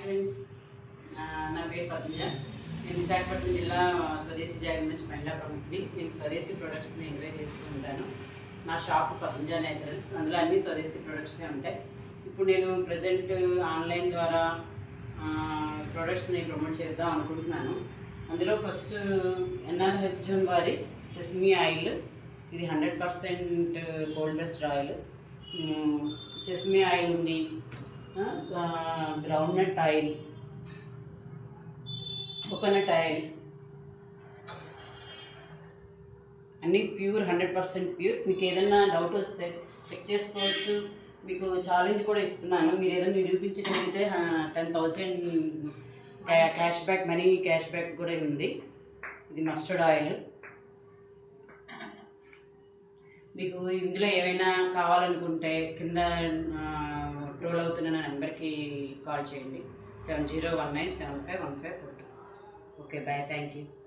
Friends, నా పేరు పద్మజ. నేను విశాఖపట్నం జిల్లా స్వదేశీ జాగర్ నుంచి మహిళా ప్రముఖుని. నేను స్వదేశీ ప్రొడక్ట్స్ని ఎంకరేజ్ చేస్తూ ఉంటాను. నా షాప్ పద్మజ నేచురల్స్, అందులో అన్ని స్వదేశీ ప్రొడక్ట్సే ఉంటాయి. ఇప్పుడు నేను ప్రజెంట్ ఆన్లైన్ ద్వారా ప్రొడక్ట్స్ని ప్రమోట్ చేద్దాం అనుకుంటున్నాను. అందులో ఫస్ట్ ఎన్ఆర్ హెల్త్ జోన్ వారి సెసమీ ఆయిల్, ఇది 100% cold pressed oil. Sesame oil ఉంది, గ్రౌండ్నట్ ఆయిల్, కోకోనట్ ఆయిల్, అన్నీ ప్యూర్, 100% ప్యూర్. మీకు ఏదైనా డౌట్ వస్తే చెక్ చేసుకోవచ్చు. మీకు ఛాలెంజ్ కూడా ఇస్తున్నాను. మీరు ఏదైనా నిరూపించగలిగితే 10,000 cash back, money cash back కూడా ఉంది. ఇది మస్టర్డ్ ఆయిల్. మీకు ఇందులో ఏమైనా కావాలనుకుంటే కింద ట్రోల్ అవుతున్న నా నెంబర్కి కాల్ చేయండి. 7019751542. Okay, bye, thank you.